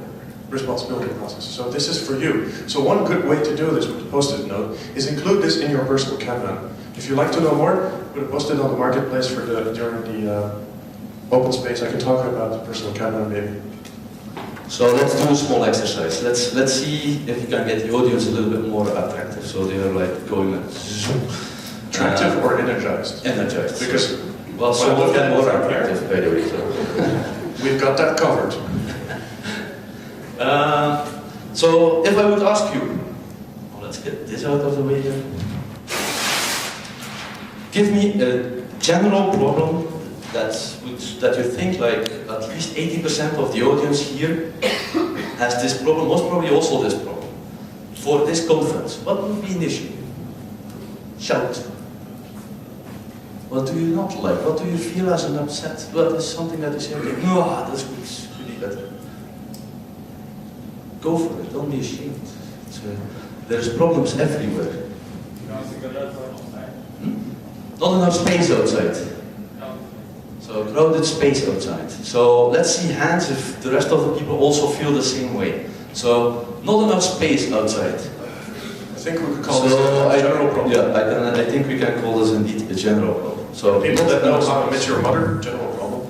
responsibility process. So this is for you. So one good way to do this with the post-it note is include this in your personal Kanban. If you'd like to know more, put a post-it on the marketplace during the open space. I can talk about the personal Kanban maybe. So let's do a small exercise. Let's see if we can get the audience a little bit more attractive. So they are like going attractive or energized? Energized. Because well, some of them more attractive, by the way. So. We've got that covered. So if I would ask you, let's get this out of the way here. Give me a general problem that you think like at least 80% of the audience here has this problem, most probably also this problem. For this conference, what would be an issue? Shout. What do you not like? What do you feel as an upset? What is something that you say, okay, no, that's good, could be better. Go for it, don't be ashamed. There's problems everywhere. Not enough space outside. So crowded space outside. So let's see hands if the rest of the people also feel the same way. So not enough space outside. I think we could call this a general problem. Yeah, I think we can call this indeed a general problem. So people that know how to meet your mother, general problem.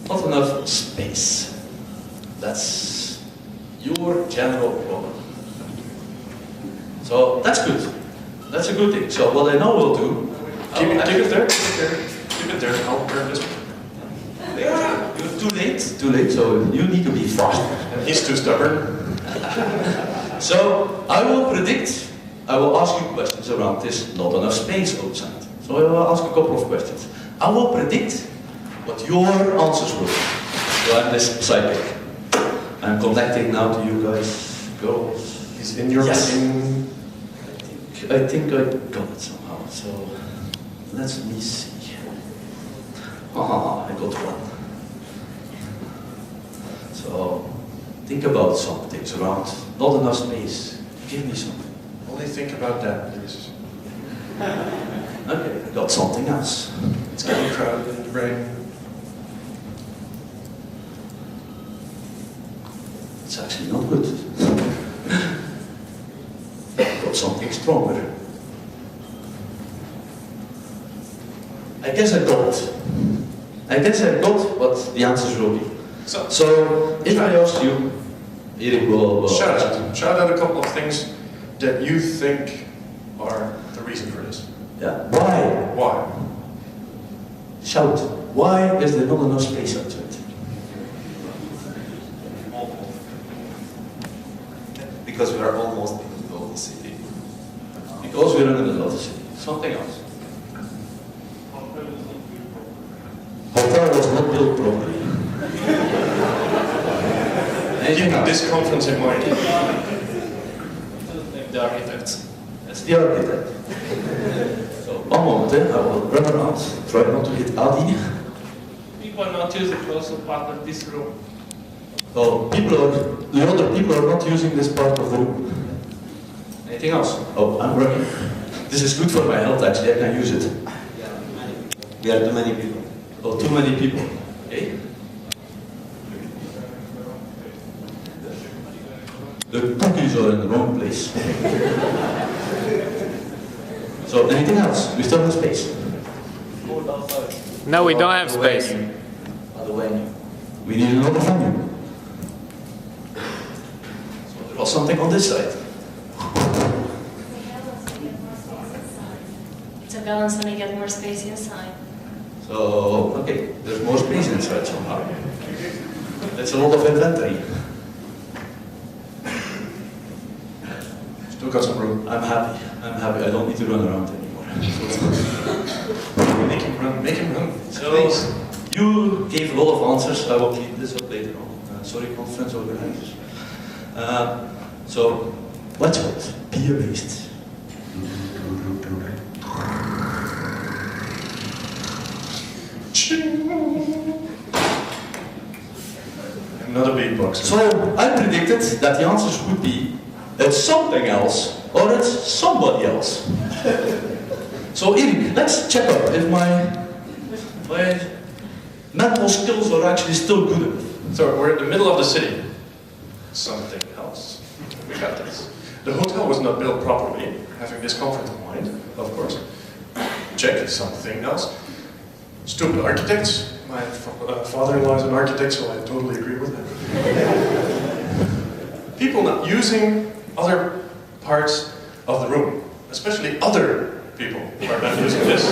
Not enough space. That's your general problem. So that's good. That's a good thing. So what I now will do, keep it there. Keep it there. I'll turn this one. Yeah, you're too late. So you need to be fast. And he's too stubborn. So I will ask you questions around this not enough space outside. So I will ask a couple of questions. I will predict what your answers will be. So I'm this psychic. I'm connecting now to you guys, girls. He's in your brain. I think I got it somehow. So let me see. I got one. So think about some things around not enough space. Give me something. Only think about that, please. Okay, I got something else. It's getting crowded in the brain. It's actually not good. Got something stronger. guess I got. I guess I got what the answers will be. So if I ask you, Erik will shout out a couple of things that you think are the reason for this. Yeah. Why? Why? Shout. Why is there not enough space outside? Because we are almost in the middle of the city. Because we're in the middle of the city. Something else. Hotel was not built properly. Keeping this conference in mind. The architects. That's the architect. So, one moment, I will run around, try not to hit Adi. People are not using also part of this room. So, the other people are not using this part of the room. Anything else? Oh, I'm running. This is good for my health actually, I can use it. We are too many people. Oh, too many people. Okay. The cookies are in the wrong place. So, anything else? We still have space. No, we don't have space. Other venue. We need another venue. So there was something on this side. It's a balance when you get more space inside. So, okay, there's more space inside somehow. That's a lot of inventory. Still got some room. I'm happy. I don't need to run around anymore. Make him run. Make him run. So, Please. you gave a lot of answers. I will clean this up later on. Sorry, conference organizers. So, let's vote. Beer-based. Another beatboxer. So, I predicted that the answers would be it's something else or it's somebody else. So, Erik, let's check up if my mental skills are actually still good enough. So we're in the middle of the city. Something else. We got this. The hotel was not built properly, having this conference in mind, of course. Check, something else. Stupid architects. My father-in-law is an architect, so I totally agree with him. People not using other parts of the room, especially other people are not using this.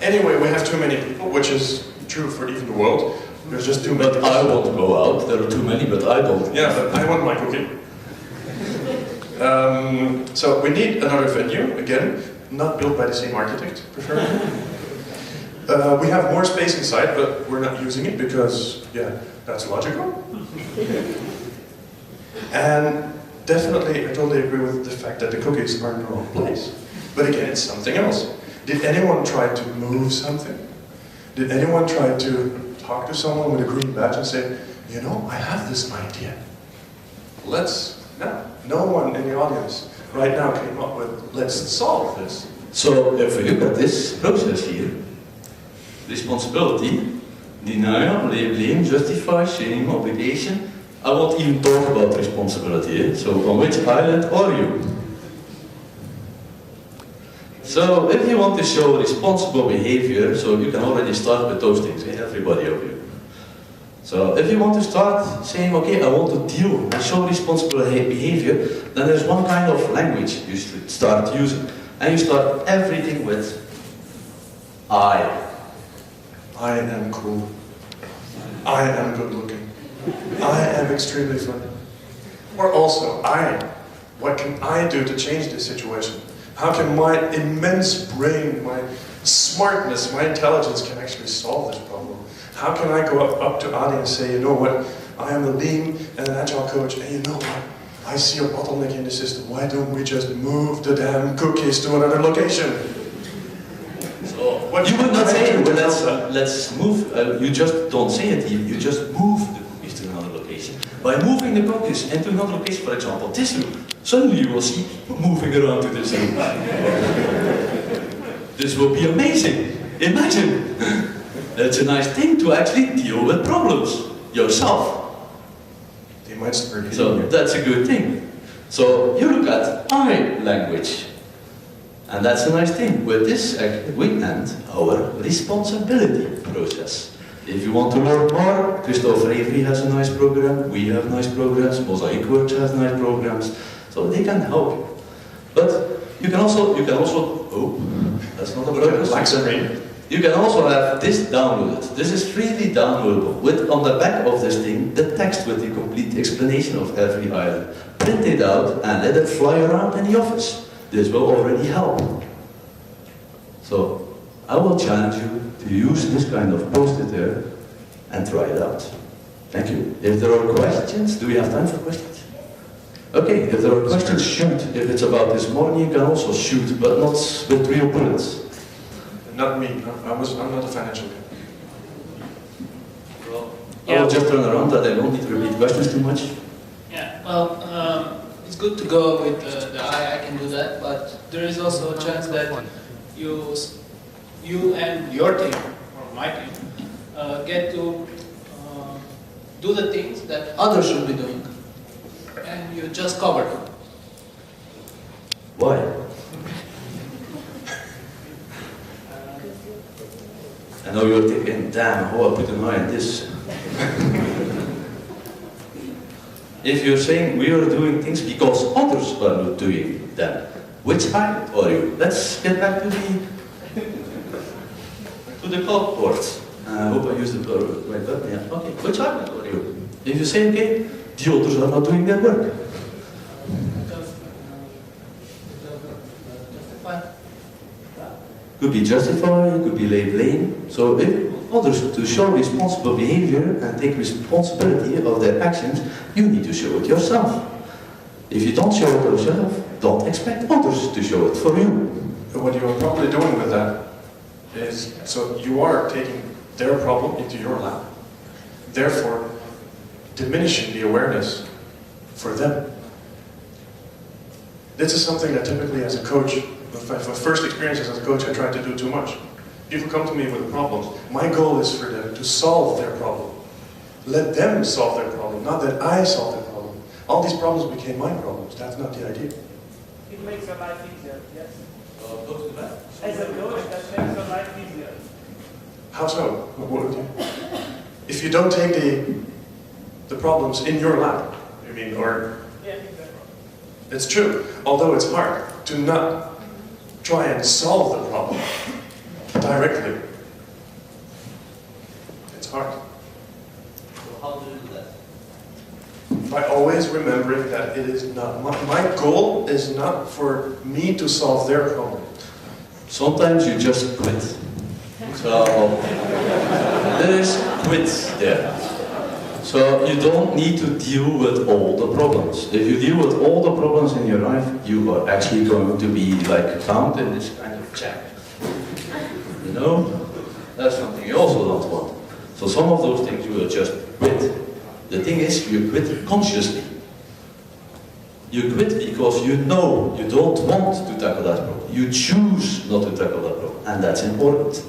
Anyway, we have too many people, which is true for even the world. There's just too many. But I want to go out. There are too many, but I don't. Yeah, but I want my cookie. So we need another venue, again, not built by the same architect, preferably. We have more space inside, but we're not using it because, yeah, that's logical. And definitely, I totally agree with the fact that the cookies are in the wrong place. But again, it's something else. Did anyone try to move something? Did anyone try to talk to someone with a green badge and say, you know, I have this idea. No one in the audience right now came up with, let's solve this. So if we look at this process here, responsibility, denial, blame, justify, shame, obligation. I won't even talk about responsibility. So on which island are you? So if you want to show responsible behavior, so you can already start with those things, everybody of you. So if you want to start saying, okay, I want to deal and show responsible behavior, then there's one kind of language you should start using. And you start everything with I. I am cool. I am good looking. I am extremely funny. Or also, what can I do to change this situation? How can my immense brain, my smartness, my intelligence can actually solve this problem? How can I go up to Adi and say, you know what, I am a lean and an agile coach, and you know what, I see a bottleneck in the system. Why don't we just move the damn cookies to another location? So, what you would not say, well, let's move, you just don't say it, you just move the cookies to another location. By moving the cookies into another location, for example, this room, suddenly you will see people moving around to this room. This will be amazing. Imagine. It's a nice thing to actually deal with problems yourself. They might start. So that's a good thing. So you look at I language. And that's a nice thing. With this, we end our responsibility process. If you want to learn more, Christophe Avery has a nice program, we have nice programs, Mosaic Works has nice programs, so they can help you. But you can also, oh, that's not a program. Black screen. You can also have this downloaded. This is freely downloadable. With on the back of this thing, the text with the complete explanation of every item. Print it out and let it fly around in the office. This will already help. So, I will challenge you to use this kind of post-it there and try it out. Thank you. If there are questions, do we have time for questions? Okay, if there are questions, shoot. If it's about this morning, you can also shoot, but not with real bullets. Not me. I'm not a financial guy. Well, I will just turn around that I don't need to repeat questions too much. Yeah, well, it's good to go with the I can do that, but there is also a chance that you and your team, or my team, get to do the things that others should be doing, and you just cover them. Why? I know you're thinking, damn, how I put an eye on this. If you're saying we are doing things because others are not doing them, which island are you? Let's get back to the cloud port. I hope I used the right button. Yeah. Okay. Which island are you? If you say, okay, the others are not doing their work. Could be justify, could be lay blame. So if others to show responsible behavior and take responsibility of their actions, you need to show it yourself. If you don't show it yourself, don't expect others to show it for you. What you are probably doing with that is, so you are taking their problem into your lap, therefore diminishing the awareness for them. This is something that typically as a coach, with my first experiences as a coach, I tried to do too much. People come to me with problems. My goal is for them to solve their problem. Let them solve their problem, not that I solve their problem. All these problems became my problems. That's not the idea. It makes your life easier, yes? As a coach, that makes your life easier. How so? If you don't take the problems in your lap, you mean, or... Yeah, exactly. It's true, although it's hard to not try and solve the problem directly. It's hard. So how do you do that? By always remembering that it is not my goal is not for me to solve their problem. Sometimes you just quit. So there is quit there. So you don't need to deal with all the problems. If you deal with all the problems in your life, you are actually going to be like found in this kind of check. You know? That's something you also don't want. So some of those things you will just quit. The thing is, you quit consciously. You quit because you know you don't want to tackle that problem. You choose not to tackle that problem, and that's important.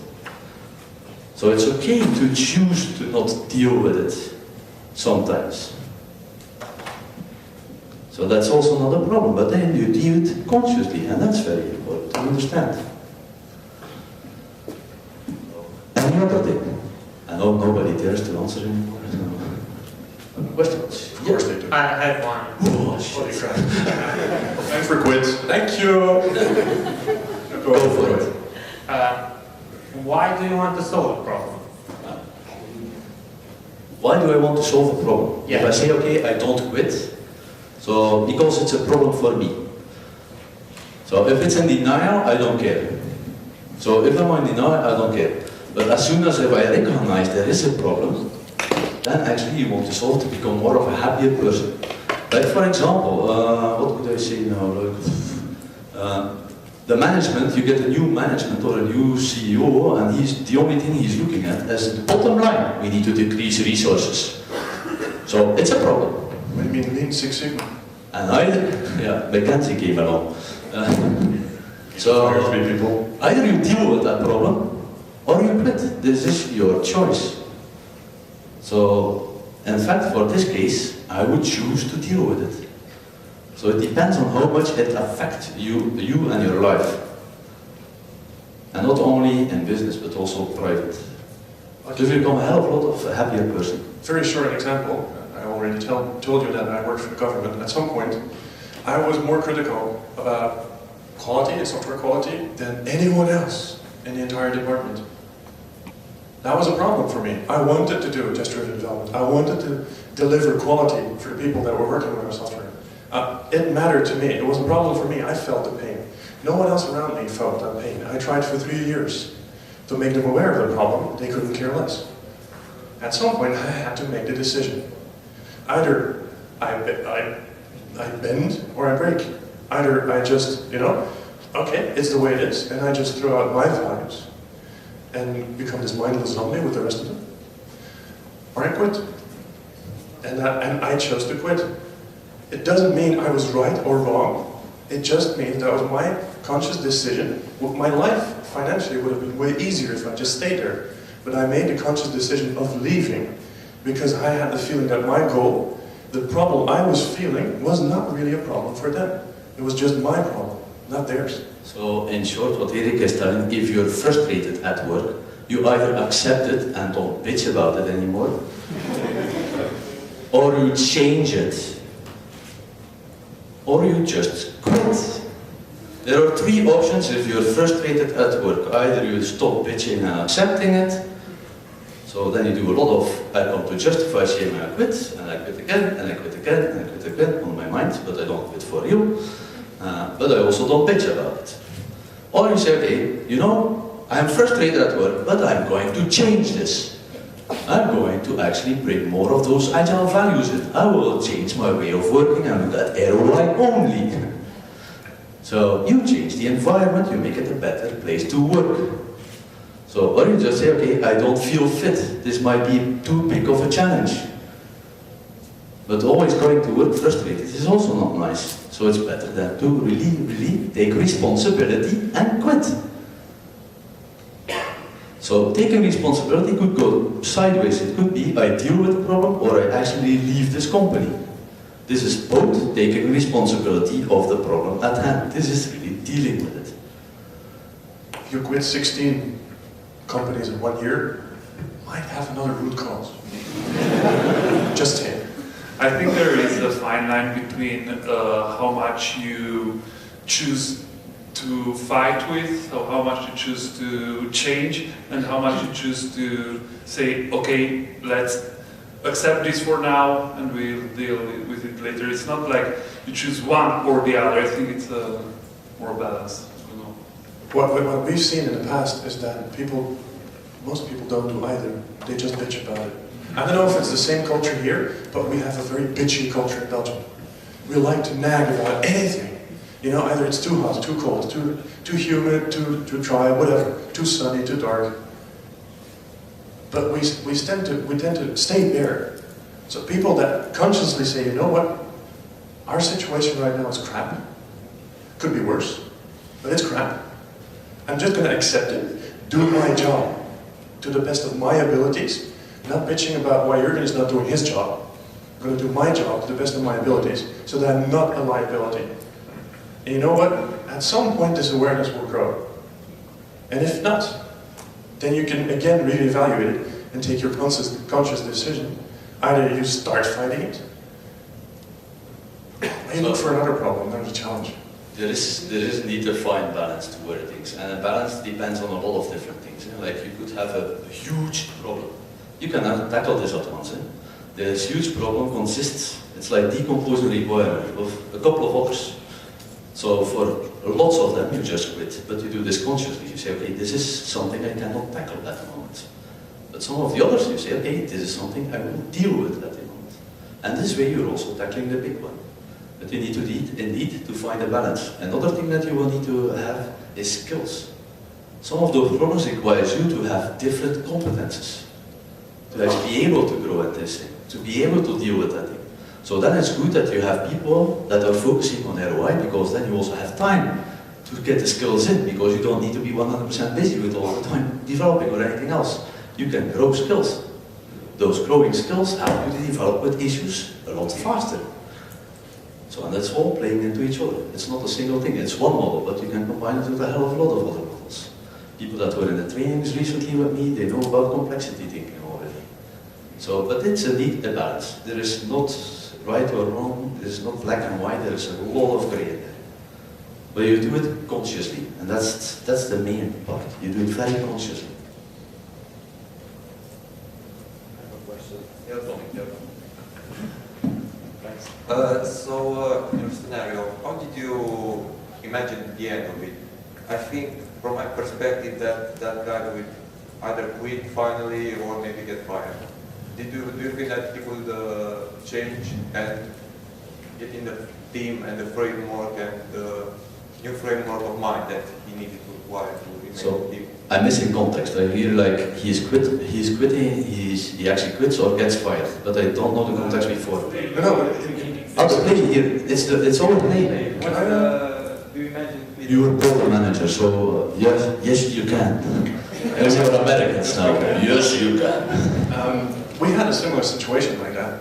So it's okay to choose to not deal with it sometimes. So that's also not a problem, but then you deal it consciously, and that's very important to understand. Any other thing? I know nobody dares to answer anymore. Questions? Of course they do. I had one. Oh, Holy shit. crap. Time for quit. Thank you. Go for it. Why do you want to solve a problem? Why do I want to solve a problem? Yeah. If I say, okay, I don't quit, so because it's a problem for me. So if it's in denial, I don't care. So if I'm in denial, I don't care. But as soon as if I recognize there is a problem, then actually you want to solve to become more of a happier person. Like for example, what could I say now? The management, you get a new management or a new CEO, and the only thing he's looking at is the bottom line. We need to decrease resources. So it's a problem. What do you mean Lean Six Sigma? And McKinsey came along. So Fire 3 people. either you deal with that problem or you quit. This is your choice. So in fact, for this case, I would choose to deal with it. So it depends on how much it affects you and your life. And not only in business, but also private. You become a hell of a lot of a happier person. Very short example. I already told you that I worked for the government. At some point, I was more critical about quality and software quality than anyone else in the entire department. That was a problem for me. I wanted to do test-driven development. I wanted to deliver quality for the people that were working with our software. It mattered to me. It was a problem for me. I felt the pain. No one else around me felt that pain. I tried for 3 years to make them aware of the problem. They couldn't care less. At some point, I had to make the decision. Either I bend or I break. Either I just, okay, it's the way it is, and I just throw out my values and become this mindless zombie with the rest of them, or I quit. And I chose to quit. It doesn't mean I was right or wrong. It just means that was my conscious decision. My life financially would have been way easier if I just stayed there. But I made the conscious decision of leaving because I had the feeling that my goal, the problem I was feeling, was not really a problem for them. It was just my problem, not theirs. So, in short, what Erik is telling, if you're frustrated at work, you either accept it and don't bitch about it anymore, or you change it, or you just quit. There are 3 options if you're frustrated at work. Either you stop bitching and accepting it, so then you do a lot of, I want to justify shame and I quit again, and I quit again, and I quit again, on my mind, but I don't quit for you. But I also don't bitch about it. Or you say, okay, I'm frustrated at work, but I'm going to change this. I'm going to actually bring more of those agile values in. I will change my way of working and look at ROI only. So you change the environment, you make it a better place to work. So, or you just say, okay, I don't feel fit. This might be too big of a challenge. But always going to work frustrated is also not nice. So it's better than to really take responsibility and quit. So taking responsibility could go sideways. It could be I deal with the problem or I actually leave this company. This is both taking responsibility of the problem at hand. This is really dealing with it. If you quit 16 companies in 1 year, might have another root cause. Just saying. I think there is a fine line between how much you choose to fight with, so how much you choose to change, and how much you choose to say, okay, let's accept this for now and we'll deal with it later. It's not like you choose one or the other. I think it's more balanced. What we've seen in the past is that most people don't do either. They just bitch about it. I don't know if it's the same culture here, but we have a very bitchy culture in Belgium. We like to nag about anything. Either it's too hot, too cold, too humid, too dry, whatever, too sunny, too dark. But we tend to stay there. So people that consciously say, you know what, our situation right now is crap. Could be worse, but it's crap. I'm just going to accept it, do my job to the best of my abilities, not bitching about why Jurgen is not doing his job. I'm going to do my job to the best of my abilities, so that I'm not a liability. And you know what? At some point this awareness will grow. And if not, then you can again reevaluate it and take your conscious decision. Either you start fighting it, or you look for another problem, another challenge. There is indeed a fine balance to where things, and a balance depends on a lot of different things. Like you could have a huge problem. You cannot tackle this at once. This huge problem consists, it's like decomposing requirement of a couple of others. So for lots of them you just quit, but you do this consciously. You say, okay, this is something I cannot tackle at the moment. But some of the others you say, okay, this is something I will deal with at the moment. And this way you're also tackling the big one. But you need to indeed to find a balance. Another thing that you will need to have is skills. Some of those problems requires you to have different competences. To actually be able to grow at this thing, to be able to deal with that thing. So then it's good that you have people that are focusing on ROI, because then you also have time to get the skills in, because you don't need to be 100% busy with all the time developing or anything else. You can grow skills. Those growing skills help you to develop with issues a lot faster. So, and that's all playing into each other. It's not a single thing, it's one model, but you can combine it with a hell of a lot of other models. People that were in the trainings recently with me, they know about complexity thinking already. So, but it's indeed a balance. There is not right or wrong, there is not black and white, there is a lot of gray in there. But you do it consciously, and that's the main part. You do it very consciously. I have a question. Thanks. In your scenario, how did you imagine the end of it? I think, from my perspective, that guy would either quit finally or maybe get fired. Do you think that he would change and get in the team and the framework and the new framework of mind that he needed to acquire to remain So, in the team? I'm missing context. I hear like he's quitting, he actually quits or gets fired, but I don't know the context before. No, Oh, the play here, it's all play. Do you imagine? You're a program manager, so yes you can. As you're Americans now, yes you can. we had a similar situation like that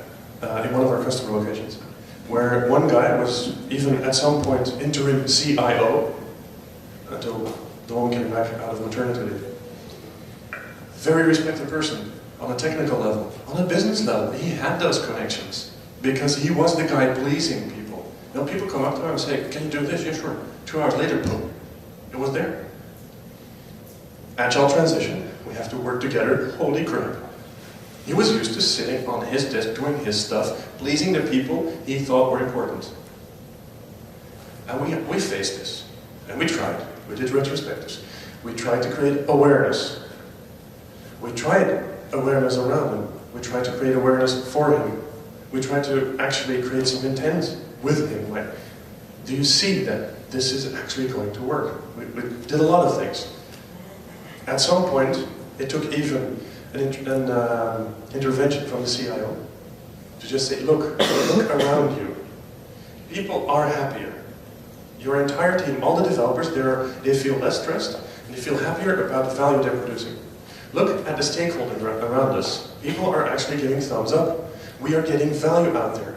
in one of our customer locations, where one guy was even at some point interim CIO until the woman came back out of maternity leave. Very respected person on a technical level, on a business level. He had those connections because he was the guy pleasing people. You know, people come up to him and say, "Can you do this?" "Yeah, sure." 2 hours later, boom, it was there. Agile transition, we have to work together, holy crap. He was used to sitting on his desk doing his stuff, pleasing the people he thought were important. And we faced this, and we tried. We did retrospectives. We tried to create awareness. We tried awareness around him. We tried to create awareness for him. We tried to actually create some intent with him. Like, do you see that this is actually going to work? We did a lot of things. At some point, it took even an intervention from the CIO to just say, look around you. People are happier. Your entire team, all the developers, they feel less stressed and they feel happier about the value they're producing. Look at the stakeholders around us. People are actually giving thumbs up. We are getting value out there.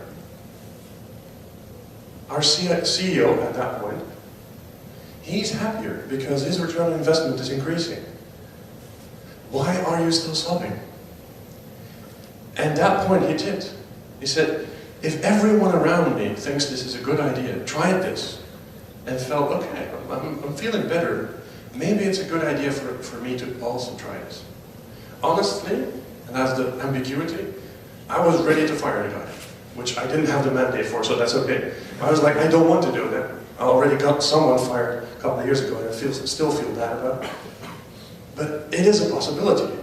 Our CEO at that point, he's happier because his return on investment is increasing. Why are you still sobbing? And at that point he tipped. He said, if everyone around me thinks this is a good idea, try this. And felt, okay, I'm feeling better. Maybe it's a good idea for me to also try this. Honestly, and as the ambiguity, I was ready to fire the guy, which I didn't have the mandate for, so that's okay. I was like, I don't want to do that. I already got someone fired a couple of years ago and I still feel bad about it. But it is a possibility.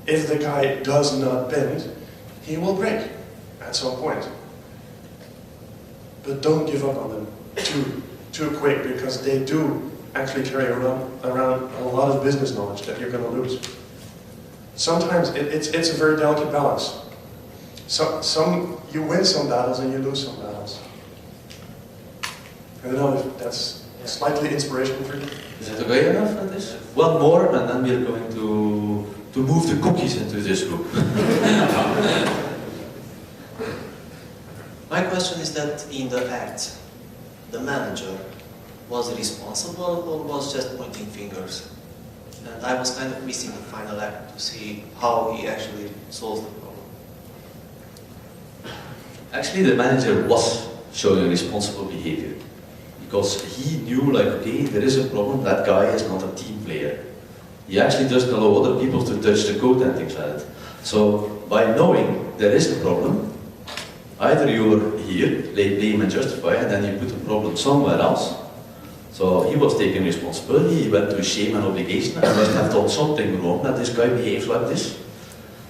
If the guy does not bend, he will break at some point. But don't give up on them too quick, because they do actually carry around a lot of business knowledge that you're going to lose. Sometimes it's a very delicate balance. You win some battles and you lose some battles. I don't know if that's slightly inspirational for you. Is it okay enough for this? One more, and then we're going to move the cookies into this room. My question is that in the act, the manager was responsible or was just pointing fingers? And I was kind of missing the final act to see how he actually solves the problem. Actually, the manager was showing responsible behavior. Because he knew, like, okay, there is a problem, that guy is not a team player. He actually doesn't allow other people to touch the code and things like that. So, by knowing there is a problem, either you're here, lay blame and justify, and then you put the problem somewhere else. So, he was taking responsibility, he went to shame and obligation, I must have done something wrong that this guy behaves like this.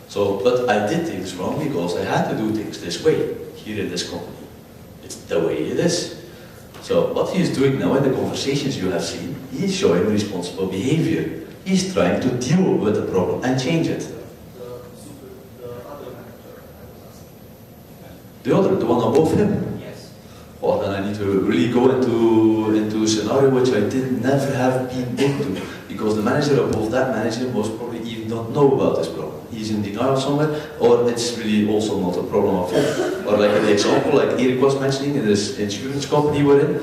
So, but I did things wrong because I had to do things this way, here in this company. It's the way it is. So what he's doing now in the conversations you have seen, he's showing responsible behavior. He's trying to deal with the problem and change it. The one above him? Yes. Well, then I need to really go into a scenario which I never have been into. Because the manager above that manager most probably even not know about this problem. He's in denial somewhere, or it's really also not a problem at all. Or like an example, like Erik was mentioning in this insurance company we're in,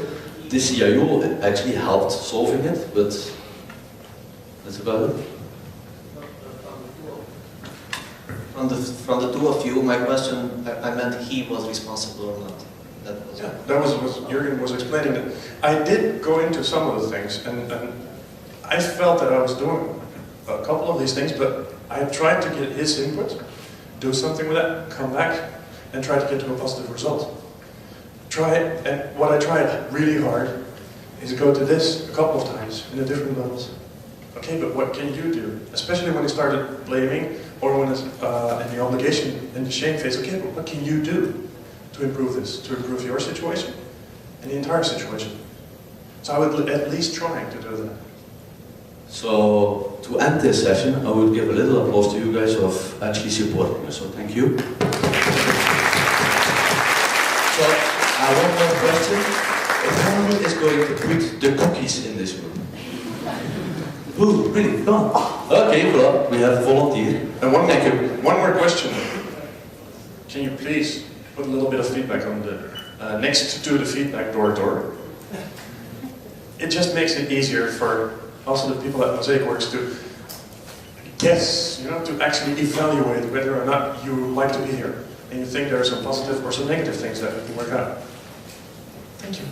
the CIO actually helped solving it, but That's about it. From the two of you, my question, I meant he was responsible or not. That was what Jurgen was explaining. That I did go into some of the things, and I felt that I was doing a couple of these things, but I tried to get his input, do something with that, come back, and try to get to a positive result. And what I tried really hard is go to this a couple of times in the different levels. Okay, but what can you do? Especially when he started blaming, or when it's in the obligation and the shame phase. Okay, but what can you do to improve this, to improve your situation and the entire situation? So I would at least try to do that. So to end this session, I would give a little applause to you guys of actually supporting us. So thank you. So one more question: who is going to put the cookies in this room? Who? Really? Come on. Okay, well, we have a volunteer. And one more question. Can you please put a little bit of feedback on the next to the feedback door? It just makes it easier for also the people at Mosaic Works to guess, to actually evaluate whether or not you like to be here and you think there are some positive or some negative things that we can work out. Thank you.